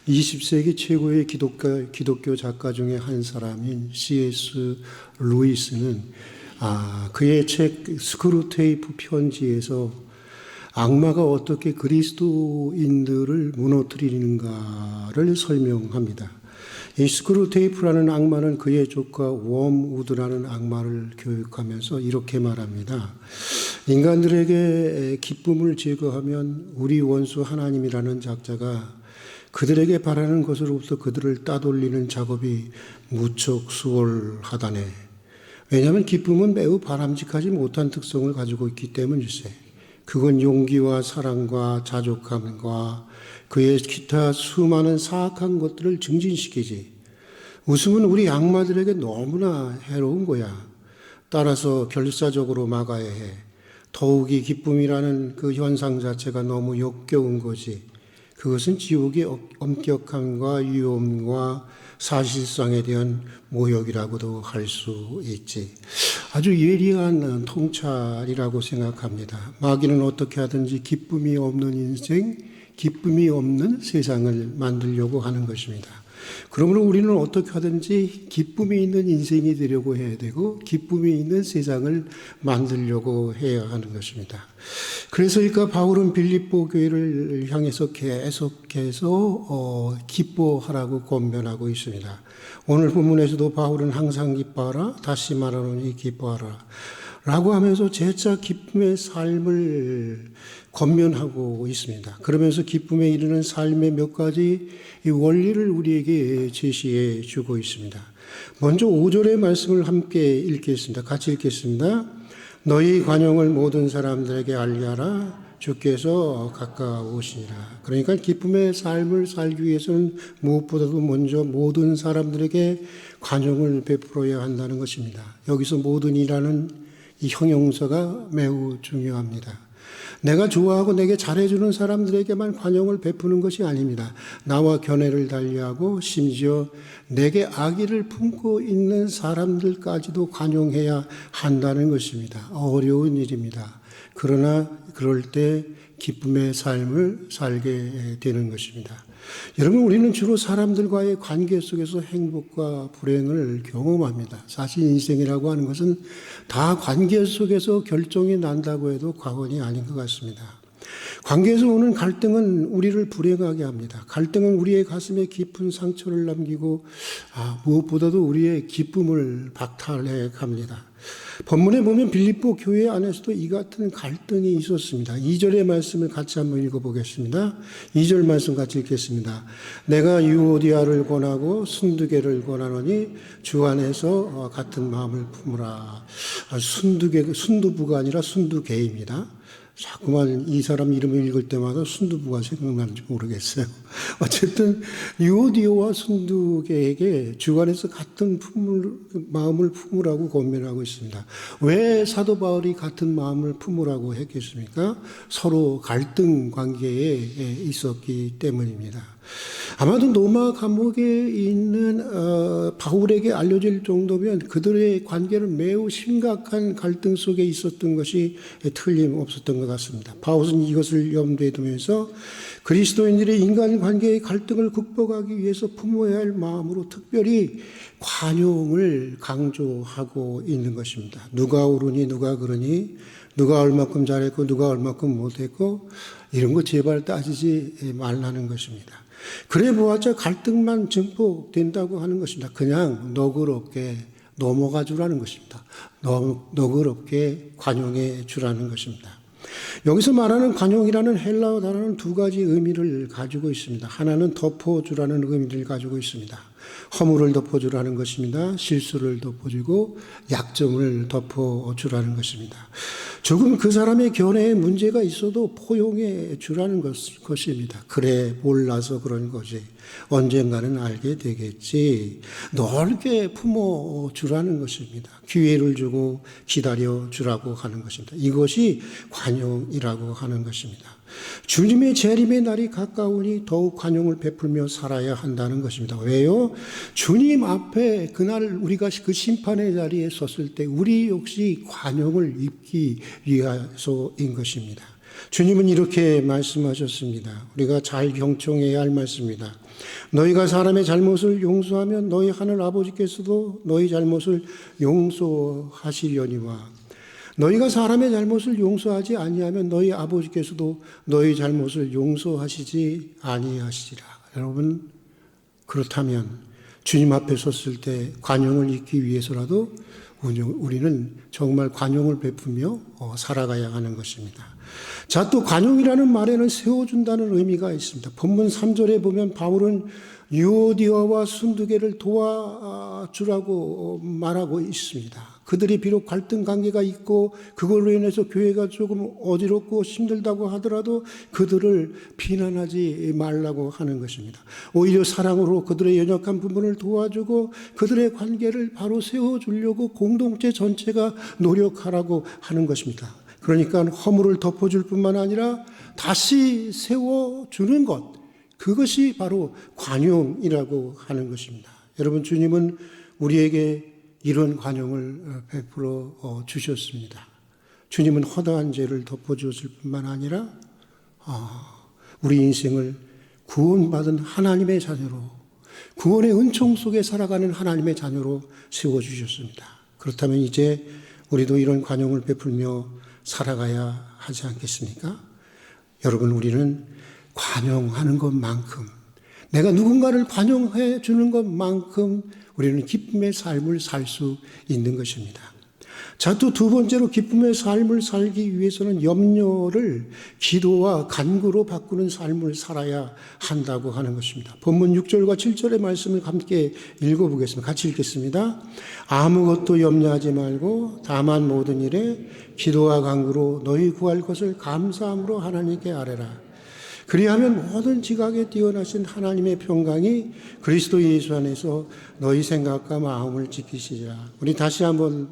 20세기 최고의 기독교 작가 중에 한 사람인 C.S. 루이스는 그의 책 스크루테이프 편지에서 악마가 어떻게 그리스도인들을 무너뜨리는가를 설명합니다. 이 스크루테이프라는 악마는 그의 조카 웜우드라는 악마를 교육하면서 이렇게 말합니다. 인간들에게 기쁨을 제거하면 우리 원수 하나님이라는 작자가 그들에게 바라는 것으로부터 그들을 따돌리는 작업이 무척 수월하다네. 왜냐하면 기쁨은 매우 바람직하지 못한 특성을 가지고 있기 때문일세. 그건 용기와 사랑과 자족함과 그의 기타 수많은 사악한 것들을 증진시키지. 웃음은 우리 악마들에게 너무나 해로운 거야. 따라서 결사적으로 막아야 해. 더욱이 기쁨이라는 그 현상 자체가 너무 역겨운 거지. 그것은 지옥의 엄격함과 위험과 사실상에 대한 모욕이라고도 할 수 있지. 아주 예리한 통찰이라고 생각합니다. 마귀는 어떻게 하든지 기쁨이 없는 인생, 기쁨이 없는 세상을 만들려고 하는 것입니다. 그러므로 우리는 어떻게 하든지 기쁨이 있는 인생이 되려고 해야 되고 기쁨이 있는 세상을 만들려고 해야 하는 것입니다. 그래서일까 바울은 빌립보 교회를 향해서 계속해서 기뻐하라고 권면하고 있습니다. 오늘 본문에서도 바울은 항상 기뻐하라, 다시 말하노니 기뻐하라 라고 하면서 재차 기쁨의 삶을 권면하고 있습니다. 그러면서 기쁨에 이르는 삶의 몇 가지 원리를 우리에게 제시해 주고 있습니다. 먼저 5절의 말씀을 함께 읽겠습니다. 같이 읽겠습니다. 너희 관용을 모든 사람들에게 알리하라. 주께서 가까우시니라. 그러니까 기쁨의 삶을 살기 위해서는 무엇보다도 먼저 모든 사람들에게 관용을 베풀어야 한다는 것입니다. 여기서 모든이라는 이 형용사가 매우 중요합니다. 내가 좋아하고 내게 잘해주는 사람들에게만 관용을 베푸는 것이 아닙니다. 나와 견해를 달리하고 심지어 내게 악의를 품고 있는 사람들까지도 관용해야 한다는 것입니다. 어려운 일입니다. 그러나 그럴 때 기쁨의 삶을 살게 되는 것입니다. 여러분, 우리는 주로 사람들과의 관계 속에서 행복과 불행을 경험합니다. 사실 인생이라고 하는 것은 다 관계 속에서 결정이 난다고 해도 과언이 아닌 것 같습니다. 관계에서 오는 갈등은 우리를 불행하게 합니다. 갈등은 우리의 가슴에 깊은 상처를 남기고 무엇보다도 우리의 기쁨을 박탈해 갑니다. 본문에 보면 빌립보 교회 안에서도 이 같은 갈등이 있었습니다. 2절의 말씀을 같이 한번 읽어보겠습니다. 2절 말씀 같이 읽겠습니다. 내가 유오디아를 권하고 순두개를 권하노니 주 안에서 같은 마음을 품으라. 순두부가 아니라 순두개입니다. 자꾸만 이 사람 이름을 읽을 때마다 순두부가 생각나는지 모르겠어요. 어쨌든 유오디오와 순두개에게 주관에서 같은 마음을 품으라고 권면하고 있습니다. 왜 사도 바울이 같은 마음을 품으라고 했겠습니까? 서로 갈등 관계에 있었기 때문입니다. 아마도 로마 감옥에 있는 바울에게 알려질 정도면 그들의 관계는 매우 심각한 갈등 속에 있었던 것이 틀림없었던 것 같습니다. 바울은 이것을 염두에 두면서 그리스도인들의 인간관계의 갈등을 극복하기 위해서 품어야 할 마음으로 특별히 관용을 강조하고 있는 것입니다. 누가 옳으니 누가 그러니 누가 얼마큼 잘했고 누가 얼마큼 못했고 이런 거 제발 따지지 말라는 것입니다. 그래 보았자 갈등만 증폭된다고 하는 것입니다. 그냥 너그럽게 넘어가 주라는 것입니다. 너그럽게 관용해 주라는 것입니다. 여기서 말하는 관용이라는 헬라어 단어는 두 가지 의미를 가지고 있습니다. 하나는 덮어주라는 의미를 가지고 있습니다. 허물을 덮어주라는 것입니다. 실수를 덮어주고 약점을 덮어주라는 것입니다. 조금 그 사람의 견해에 문제가 있어도 포용해 주라는 것입니다. 그래, 몰라서 그런 거지. 언젠가는 알게 되겠지. 넓게 품어 주라는 것입니다. 기회를 주고 기다려 주라고 하는 것입니다. 이것이 관용이라고 하는 것입니다. 주님의 재림의 날이 가까우니 더욱 관용을 베풀며 살아야 한다는 것입니다. 왜요? 주님 앞에 그날 우리가 그 심판의 자리에 섰을 때 우리 역시 관용을 입기 위해서인 것입니다. 주님은 이렇게 말씀하셨습니다. 우리가 잘 경청해야 할 말씀입니다. 너희가 사람의 잘못을 용서하면 너희 하늘 아버지께서도 너희 잘못을 용서하시려니와 너희가 사람의 잘못을 용서하지 아니하면 너희 아버지께서도 너희 잘못을 용서하시지 아니하시리라. 여러분, 그렇다면 주님 앞에 섰을 때 관용을 잊기 위해서라도 우리는 정말 관용을 베푸며 살아가야 하는 것입니다. 자, 또 관용이라는 말에는 세워준다는 의미가 있습니다. 본문 3절에 보면 바울은 유오디아와 순두개를 도와주라고 말하고 있습니다. 그들이 비록 갈등 관계가 있고 그걸로 인해서 교회가 조금 어지럽고 힘들다고 하더라도 그들을 비난하지 말라고 하는 것입니다. 오히려 사랑으로 그들의 연약한 부분을 도와주고 그들의 관계를 바로 세워주려고 공동체 전체가 노력하라고 하는 것입니다. 그러니까 허물을 덮어줄 뿐만 아니라 다시 세워주는 것, 그것이 바로 관용이라고 하는 것입니다. 여러분, 주님은 우리에게 이런 관용을 베풀어 주셨습니다. 주님은 허다한 죄를 덮어주었을 뿐만 아니라 우리 인생을 구원받은 하나님의 자녀로, 구원의 은총 속에 살아가는 하나님의 자녀로 세워주셨습니다. 그렇다면 이제 우리도 이런 관용을 베풀며 살아가야 하지 않겠습니까? 여러분, 우리는 관용하는 것만큼, 내가 누군가를 관용해 주는 것만큼 우리는 기쁨의 삶을 살 수 있는 것입니다. 자, 또 두 번째로 기쁨의 삶을 살기 위해서는 염려를 기도와 간구로 바꾸는 삶을 살아야 한다고 하는 것입니다. 본문 6절과 7절의 말씀을 함께 읽어보겠습니다. 같이 읽겠습니다. 아무것도 염려하지 말고 다만 모든 일에 기도와 간구로 너희 구할 것을 감사함으로 하나님께 아뢰라. 그리하면 모든 지각에 뛰어나신 하나님의 평강이 그리스도 예수 안에서 너희 생각과 마음을 지키시리라. 우리 다시 한번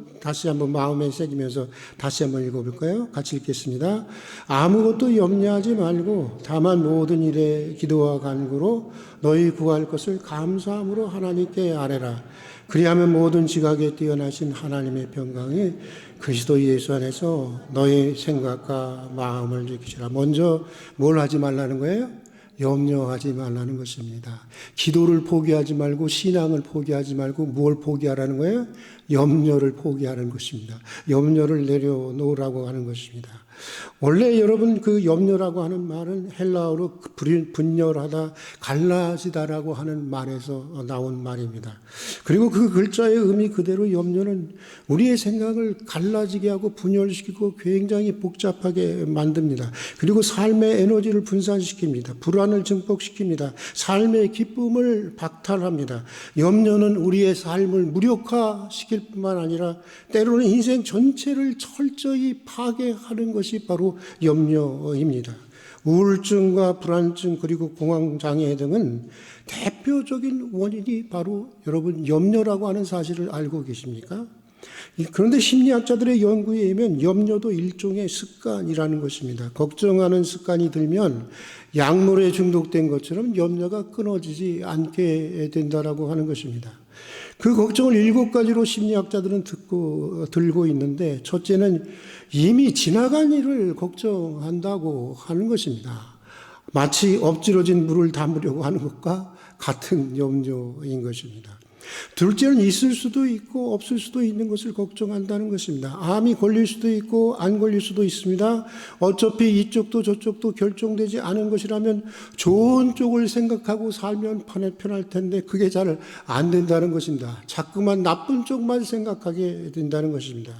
마음에 새기면서 다시 한번 읽어볼까요? 같이 읽겠습니다. 아무것도 염려하지 말고 다만 모든 일에 기도와 간구로 너희 구할 것을 감사함으로 하나님께 아뢰라. 그리하면 모든 지각에 뛰어나신 하나님의 평강이 그리스도 예수 안에서 너의 생각과 마음을 지키시라. 먼저 뭘 하지 말라는 거예요? 염려하지 말라는 것입니다. 기도를 포기하지 말고 신앙을 포기하지 말고 뭘 포기하라는 거예요? 염려를 포기하는 것입니다. 염려를 내려놓으라고 하는 것입니다. 원래 여러분 그 염려라고 하는 말은 헬라어로 분열하다, 갈라지다라고 하는 말에서 나온 말입니다. 그리고 그 글자의 의미 그대로 염려는 우리의 생각을 갈라지게 하고 분열시키고 굉장히 복잡하게 만듭니다. 그리고 삶의 에너지를 분산시킵니다. 불안을 증폭시킵니다. 삶의 기쁨을 박탈합니다. 염려는 우리의 삶을 무력화시킬 뿐만 아니라 때로는 인생 전체를 철저히 파괴하는 것이 바로 염려입니다. 우울증과 불안증 그리고 공황장애 등은 대표적인 원인이 바로 여러분 염려라고 하는 사실을 알고 계십니까? 그런데 심리학자들의 연구에 의하면 염려도 일종의 습관이라는 것입니다. 걱정하는 습관이 들면 약물에 중독된 것처럼 염려가 끊어지지 않게 된다라고 하는 것입니다. 그 걱정을 7가지로 심리학자들은 들고 있는데, 첫째는 이미 지나간 일을 걱정한다고 하는 것입니다. 마치 엎질러진 물을 담으려고 하는 것과 같은 염려인 것입니다. 둘째는 있을 수도 있고 없을 수도 있는 것을 걱정한다는 것입니다. 암이 걸릴 수도 있고 안 걸릴 수도 있습니다. 어차피 이쪽도 저쪽도 결정되지 않은 것이라면 좋은 쪽을 생각하고 살면 편할 텐데 그게 잘 안 된다는 것입니다. 자꾸만 나쁜 쪽만 생각하게 된다는 것입니다.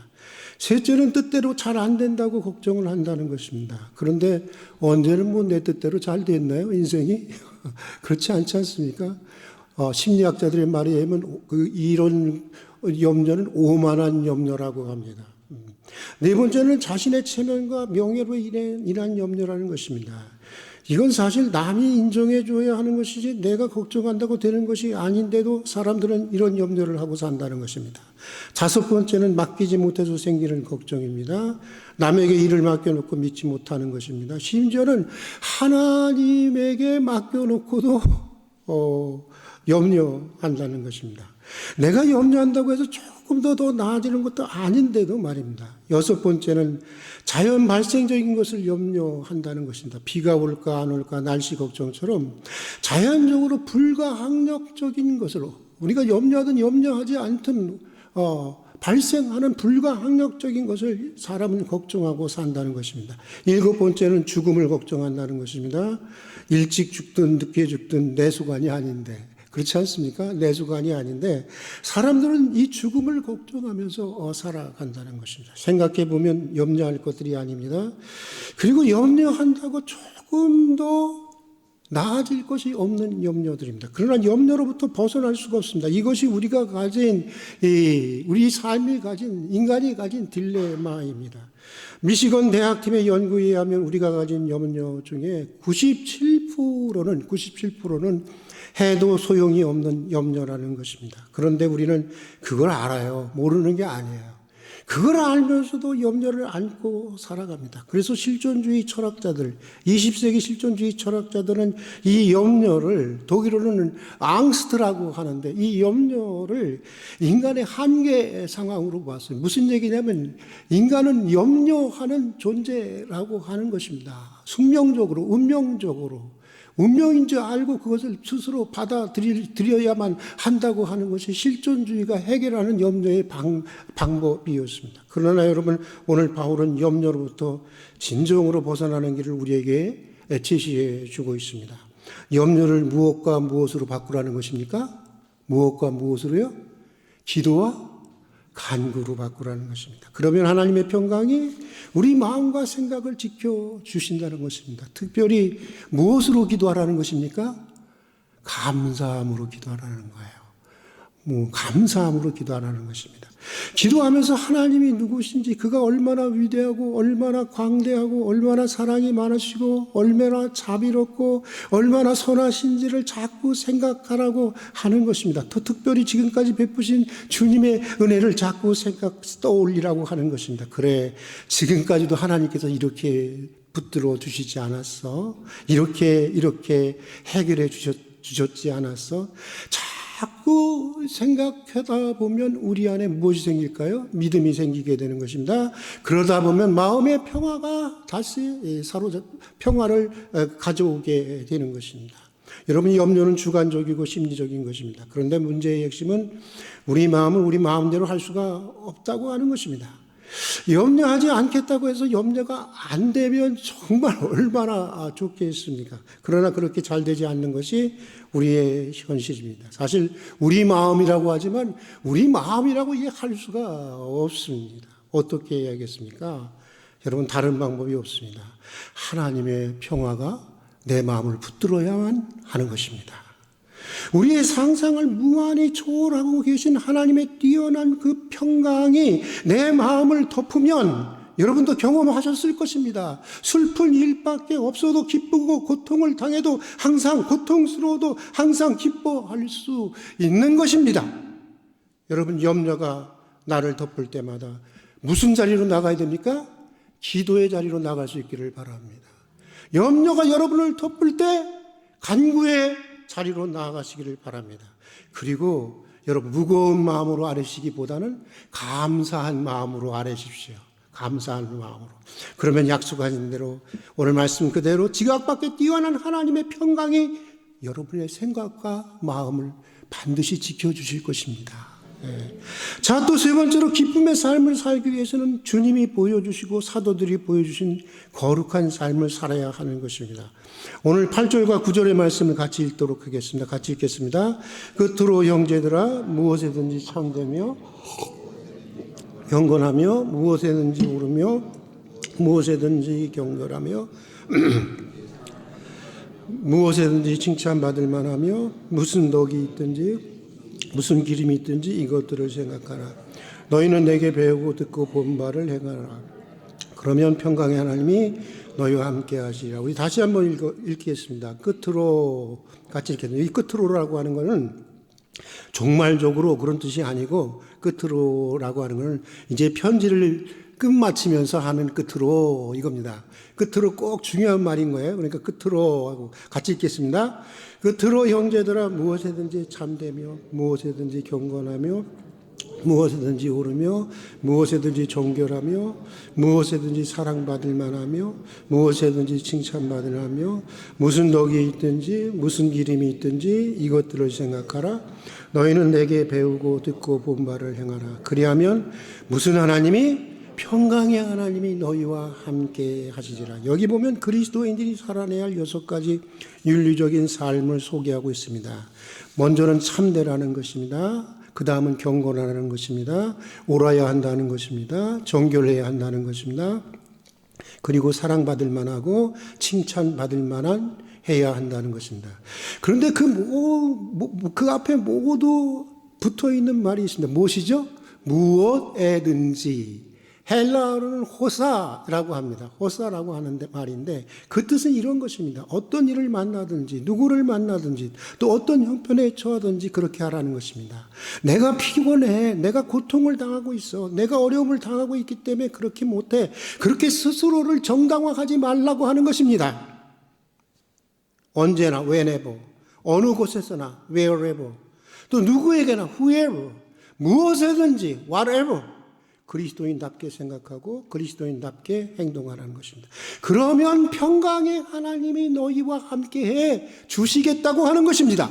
셋째는 뜻대로 잘 안 된다고 걱정을 한다는 것입니다. 그런데 언제는 뭐 내 뜻대로 잘 됐나요? 인생이? 그렇지 않지 않습니까? 심리학자들의 말에 의하면 이런 염려는 오만한 염려라고 합니다. 네 번째는 자신의 체면과 명예로 인한 염려라는 것입니다. 이건 사실 남이 인정해 줘야 하는 것이지 내가 걱정한다고 되는 것이 아닌데도 사람들은 이런 염려를 하고 산다는 것입니다. 다섯 번째는 맡기지 못해서 생기는 걱정입니다. 남에게 일을 맡겨놓고 믿지 못하는 것입니다. 심지어는 하나님에게 맡겨놓고도 염려한다는 것입니다. 내가 염려한다고 해서 조금 더 나아지는 것도 아닌데도 말입니다. 여섯 번째는 자연 발생적인 것을 염려한다는 것입니다. 비가 올까 안 올까 날씨 걱정처럼 자연적으로 불가항력적인 것으로 우리가 염려하든 염려하지 않든 발생하는 불가항력적인 것을 사람은 걱정하고 산다는 것입니다. 일곱 번째는 죽음을 걱정한다는 것입니다. 일찍 죽든 늦게 죽든 내 수관이 아닌데, 그렇지 않습니까? 내 수관이 아닌데 사람들은 이 죽음을 걱정하면서 살아간다는 것입니다. 생각해 보면 염려할 것들이 아닙니다. 그리고 염려한다고 조금 더 나아질 것이 없는 염려들입니다. 그러나 염려로부터 벗어날 수가 없습니다. 이것이 우리가 가진, 우리 삶이 가진, 인간이 가진 딜레마입니다. 미시건 대학팀의 연구에 의하면 우리가 가진 염려 중에 97%는 해도 소용이 없는 염려라는 것입니다. 그런데 우리는 그걸 알아요. 모르는 게 아니에요. 그걸 알면서도 염려를 안고 살아갑니다. 그래서 실존주의 철학자들, 20세기 실존주의 철학자들은 이 염려를 독일어로는 앙스트라고 하는데 이 염려를 인간의 한계 상황으로 봤어요. 무슨 얘기냐면 인간은 염려하는 존재라고 하는 것입니다. 숙명적으로, 운명적으로. 운명인 줄 알고 그것을 스스로 받아들여야만 한다고 하는 것이 실존주의가 해결하는 염려의 방법이었습니다. 그러나 여러분, 오늘 바울은 염려로부터 진정으로 벗어나는 길을 우리에게 제시해 주고 있습니다. 염려를 무엇과 무엇으로 바꾸라는 것입니까? 무엇과 무엇으로요? 기도와 간구로 바꾸라는 것입니다. 그러면 하나님의 평강이 우리 마음과 생각을 지켜주신다는 것입니다. 특별히 무엇으로 기도하라는 것입니까? 감사함으로 기도하라는 거예요. 감사함으로 기도하라는 것입니다. 기도하면서 하나님이 누구신지, 그가 얼마나 위대하고 얼마나 광대하고 얼마나 사랑이 많으시고 얼마나 자비롭고 얼마나 선하신지를 자꾸 생각하라고 하는 것입니다. 더 특별히 지금까지 베푸신 주님의 은혜를 자꾸 떠올리라고 하는 것입니다. 그래, 지금까지도 하나님께서 이렇게 붙들어 주시지 않았어? 이렇게 해결해 주셨지 않았어? 자꾸 생각하다 보면 우리 안에 무엇이 생길까요? 믿음이 생기게 되는 것입니다. 그러다 보면 마음의 평화가 다시 평화를 가져오게 되는 것입니다. 여러분, 염려는 주관적이고 심리적인 것입니다. 그런데 문제의 핵심은 우리 마음을 우리 마음대로 할 수가 없다고 하는 것입니다. 염려하지 않겠다고 해서 염려가 안 되면 정말 얼마나 좋겠습니까? 그러나 그렇게 잘 되지 않는 것이 우리의 현실입니다. 사실 우리 마음이라고 하지만 우리 마음이라고 할 수가 없습니다. 어떻게 해야겠습니까? 여러분, 다른 방법이 없습니다. 하나님의 평화가 내 마음을 붙들어야만 하는 것입니다. 우리의 상상을 무한히 초월하고 계신 하나님의 뛰어난 그 평강이 내 마음을 덮으면 여러분도 경험하셨을 것입니다. 슬픈 일밖에 없어도 기쁘고 고통을 당해도 항상 고통스러워도 항상 기뻐할 수 있는 것입니다. 여러분, 염려가 나를 덮을 때마다 무슨 자리로 나가야 됩니까? 기도의 자리로 나갈 수 있기를 바랍니다. 염려가 여러분을 덮을 때 간구의 자리로 나아가시기를 바랍니다. 그리고 여러분, 무거운 마음으로 아뢰시기보다는 감사한 마음으로 아뢰십시오. 감사한 마음으로. 그러면 약속하신 대로 오늘 말씀 그대로 지각 밖에 뛰어난 하나님의 평강이 여러분의 생각과 마음을 반드시 지켜주실 것입니다. 자, 또 세 번째로 기쁨의 삶을 살기 위해서는 주님이 보여주시고 사도들이 보여주신 거룩한 삶을 살아야 하는 것입니다. 오늘 8절과 9절의 말씀을 같이 읽도록 하겠습니다. 같이 읽겠습니다. 끝으로 형제들아, 무엇에든지 참되며 경건하며 무엇에든지 오르며 무엇에든지 경건하며 무엇에든지 칭찬받을 만하며 무슨 덕이 있든지 무슨 기름이 있든지 이것들을 생각하라. 너희는 내게 배우고 듣고 본 바를 행하라. 그러면 평강의 하나님이 너희와 함께 하시리라. 우리 다시 한번 읽겠습니다. 끝으로 같이 읽겠습니다. 이 끝으로라고 하는 것은 종말적으로 그런 뜻이 아니고, 끝으로라고 하는 것은 이제 편지를 끝마치면서 하는 끝으로 이겁니다. 끝으로 꼭 중요한 말인 거예요. 그러니까 끝으로 하고 같이 읽겠습니다. 끝으로 형제들아 무엇이든지 참되며 무엇이든지 경건하며 무엇이든지 오르며 무엇이든지 정결하며 무엇이든지 사랑받을 만하며 무엇이든지 칭찬받을 하며 무슨 덕이 있든지 무슨 기림이 있든지 이것들을 생각하라. 너희는 내게 배우고 듣고 본 바를 행하라. 그리하면 무슨 하나님이 평강의 하나님이 너희와 함께 하시리라. 여기 보면 그리스도인들이 살아내야 할 6가지 윤리적인 삶을 소개하고 있습니다. 먼저는 참되라는 것입니다. 그 다음은 경건하라는 것입니다. 옳아야 한다는 것입니다. 정결해야 한다는 것입니다. 그리고 사랑받을 만하고 칭찬받을 만한 해야 한다는 것입니다. 그런데 그 앞에 모두 붙어 있는 말이 있습니다. 무엇이죠? 무엇에든지. 헬라어로는 호사라고 합니다. 호사라고 하는데 말인데 그 뜻은 이런 것입니다. 어떤 일을 만나든지 누구를 만나든지 또 어떤 형편에 처하든지 그렇게 하라는 것입니다. 내가 피곤해. 내가 고통을 당하고 있어. 내가 어려움을 당하고 있기 때문에 그렇게 못해. 그렇게 스스로를 정당화하지 말라고 하는 것입니다. 언제나 whenever 어느 곳에서나 wherever 또 누구에게나 whoever 무엇에든지 whatever 그리스도인답게 생각하고 그리스도인답게 행동하라는 것입니다. 그러면 평강의 하나님이 너희와 함께해 주시겠다고 하는 것입니다.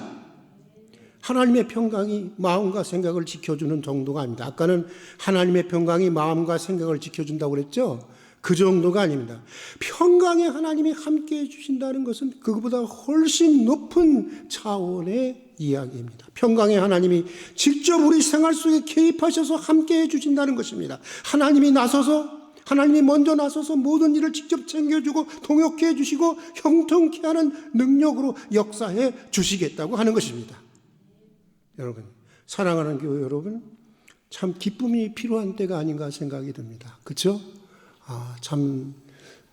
하나님의 평강이 마음과 생각을 지켜주는 정도가 아닙니다. 아까는 하나님의 평강이 마음과 생각을 지켜준다고 그랬죠? 그 정도가 아닙니다. 평강의 하나님이 함께해 주신다는 것은 그것보다 훨씬 높은 차원의 이야기입니다. 평강의 하나님이 직접 우리 생활 속에 개입하셔서 함께해 주신다는 것입니다. 하나님이 먼저 나서서 모든 일을 직접 챙겨주고 통역해 주시고 형통케 하는 능력으로 역사해 주시겠다고 하는 것입니다. 여러분, 사랑하는 교회 여러분, 참 기쁨이 필요한 때가 아닌가 생각이 듭니다. 그렇죠? 참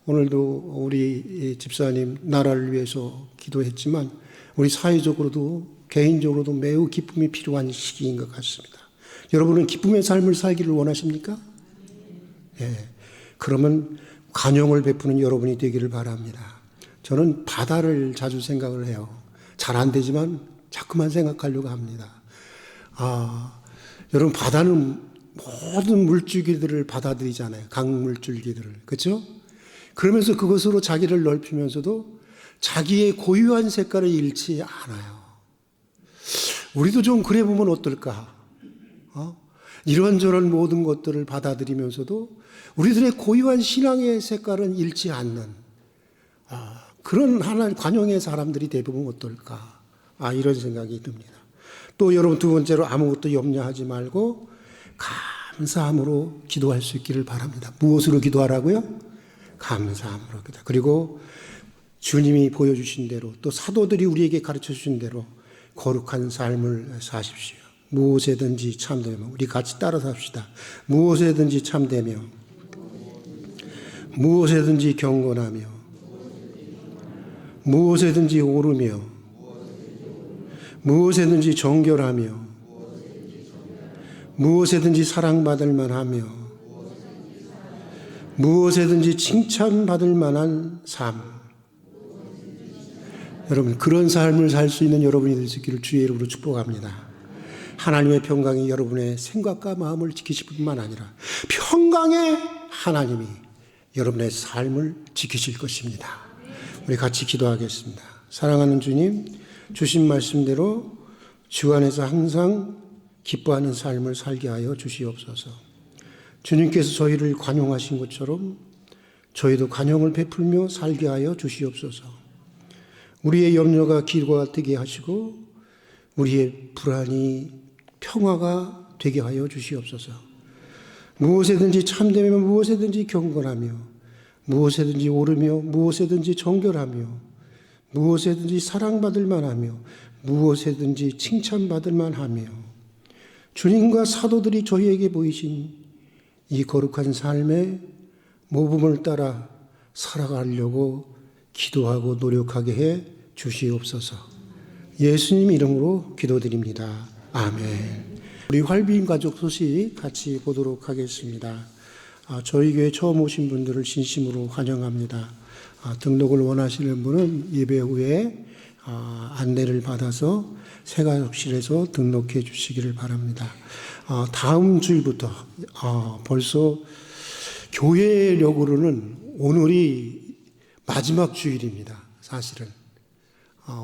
오늘도 우리 집사님 나라를 위해서 기도했지만 우리 사회적으로도 개인적으로도 매우 기쁨이 필요한 시기인 것 같습니다. 여러분은 기쁨의 삶을 살기를 원하십니까? 예. 그러면 관용을 베푸는 여러분이 되기를 바랍니다. 저는 바다를 자주 생각을 해요. 잘 안 되지만 자꾸만 생각하려고 합니다. 여러분 바다는 모든 물줄기들을 받아들이잖아요. 강물줄기들을. 그렇죠? 그러면서 그것으로 자기를 넓히면서도 자기의 고유한 색깔을 잃지 않아요. 우리도 좀 그래 보면 어떨까? 이런저런 모든 것들을 받아들이면서도 우리들의 고유한 신앙의 색깔은 잃지 않는 그런 하나님 관용의 사람들이 대부분 어떨까? 이런 생각이 듭니다. 또 여러분 두 번째로 아무것도 염려하지 말고 감사함으로 기도할 수 있기를 바랍니다. 무엇으로 기도하라고요? 감사함으로 기도. 그리고 주님이 보여주신 대로 또 사도들이 우리에게 가르쳐 주신 대로 거룩한 삶을 사십시오. 무엇에든지 참되며 우리 같이 따라서 합시다. 무엇에든지 참되며 무엇에든지 경건하며 무엇에든지 오르며 무엇에든지 정결하며 무엇에든지 사랑받을 만하며 무엇에든지 칭찬받을 만한 삶. 여러분 그런 삶을 살 수 있는 여러분이 될 수 있기를 주의 이름으로 축복합니다. 하나님의 평강이 여러분의 생각과 마음을 지키실 뿐만 아니라 평강의 하나님이 여러분의 삶을 지키실 것입니다. 우리 같이 기도하겠습니다. 사랑하는 주님, 주신 말씀대로 주 안에서 항상 기뻐하는 삶을 살게 하여 주시옵소서. 주님께서 저희를 관용하신 것처럼 저희도 관용을 베풀며 살게 하여 주시옵소서. 우리의 염려가 기도가 되게 하시고 우리의 불안이 평화가 되게 하여 주시옵소서. 무엇에든지 참되며 무엇에든지 경건하며 무엇에든지 오르며 무엇에든지 정결하며 무엇에든지 사랑받을 만하며 무엇에든지 칭찬받을 만하며 주님과 사도들이 저희에게 보이신 이 거룩한 삶의 모범을 따라 살아가려고 기도하고 노력하게 해 주시옵소서. 예수님 이름으로 기도드립니다. 아멘. 우리 활비인 가족 소식 같이 보도록 하겠습니다. 저희 교회 처음 오신 분들을 진심으로 환영합니다. 등록을 원하시는 분은 예배 후에 안내를 받아서 세가족실에서 등록해 주시기를 바랍니다. 다음 주일부터 벌써 교회력으로는 오늘이 마지막 주일입니다. 사실은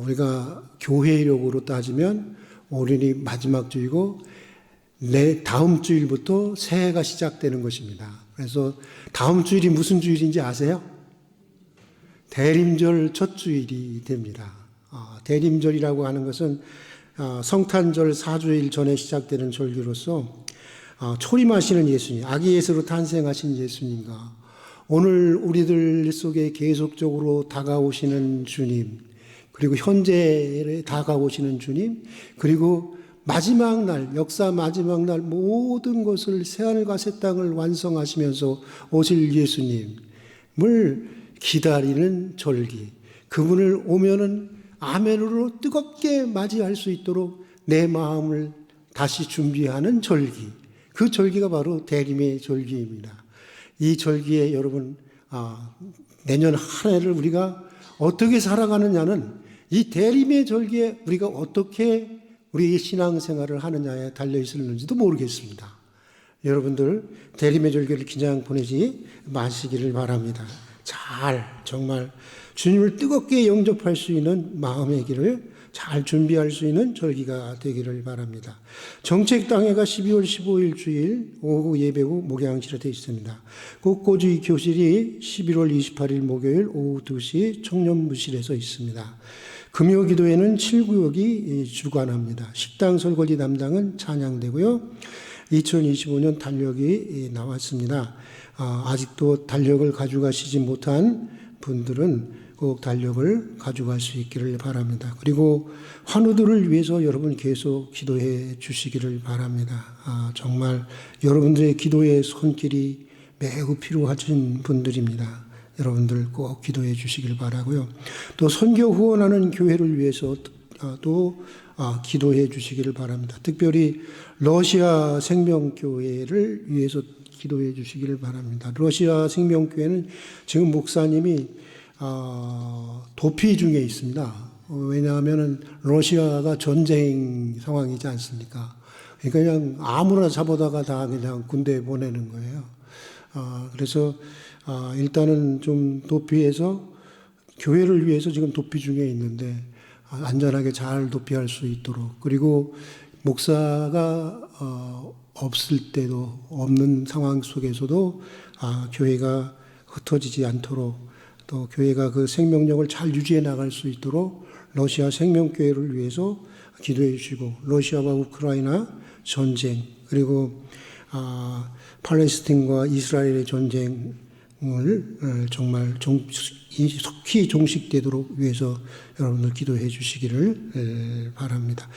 우리가 교회력으로 따지면 오늘이 마지막 주이고 다음 주일부터 새해가 시작되는 것입니다. 그래서 다음 주일이 무슨 주일인지 아세요? 대림절 첫 주일이 됩니다. 대림절이라고 하는 것은 성탄절 4주일 전에 시작되는 절기로서 초림하시는 예수님, 아기 예수로 탄생하신 예수님과 오늘 우리들 속에 계속적으로 다가오시는 주님, 그리고 현재에 다가오시는 주님, 그리고 마지막 날, 역사 마지막 날 모든 것을 새하늘과 새 땅을 완성하시면서 오실 예수님을 기다리는 절기, 그분을 오면은 아멘으로 뜨겁게 맞이할 수 있도록 내 마음을 다시 준비하는 절기, 그 절기가 바로 대림의 절기입니다. 이 절기에 여러분 내년 한 해를 우리가 어떻게 살아가느냐는 이 대림의 절기에 우리가 어떻게 우리의 신앙생활을 하느냐에 달려있을는지도 모르겠습니다. 여러분들 대림의 절기를 그냥 보내지 마시기를 바랍니다. 정말 주님을 뜨겁게 영접할 수 있는 마음의 길을 잘 준비할 수 있는 절기가 되기를 바랍니다. 정책당회가 12월 15일 주일 오후 예배 후 목양실에 되어 있습니다. 국고주의 교실이 11월 28일 목요일 오후 2시 청년부실에서 있습니다. 금요기도회는 7구역이 주관합니다. 식당 설거지 담당은 찬양되고요. 2025년 달력이 나왔습니다. 아직도 달력을 가져가시지 못한 분들은 꼭 달력을 가져갈 수 있기를 바랍니다. 그리고 환우들을 위해서 여러분 계속 기도해 주시기를 바랍니다. 정말 여러분들의 기도의 손길이 매우 필요하신 분들입니다. 여러분들 꼭 기도해 주시길 바라고요. 또 선교 후원하는 교회를 위해서 또 기도해 주시기를 바랍니다. 특별히 러시아 생명교회를 위해서 기도해 주시기를 바랍니다. 러시아 생명교회는 지금 목사님이 도피 중에 있습니다. 왜냐하면 러시아가 전쟁 상황이지 않습니까? 그러니까 그냥 아무나 잡아다가 다 그냥 군대에 보내는 거예요. 그래서 일단은 좀 도피해서 교회를 위해서 지금 도피 중에 있는데 안전하게 잘 도피할 수 있도록, 그리고 목사가 없을 때도 없는 상황 속에서도 교회가 흩어지지 않도록, 또 교회가 그 생명력을 잘 유지해 나갈 수 있도록 러시아 생명교회를 위해서 기도해 주시고, 러시아와 우크라이나 전쟁, 그리고 팔레스틴과 이스라엘의 전쟁을 정말 속히 종식되도록 위해서 여러분들 기도해 주시기를 바랍니다.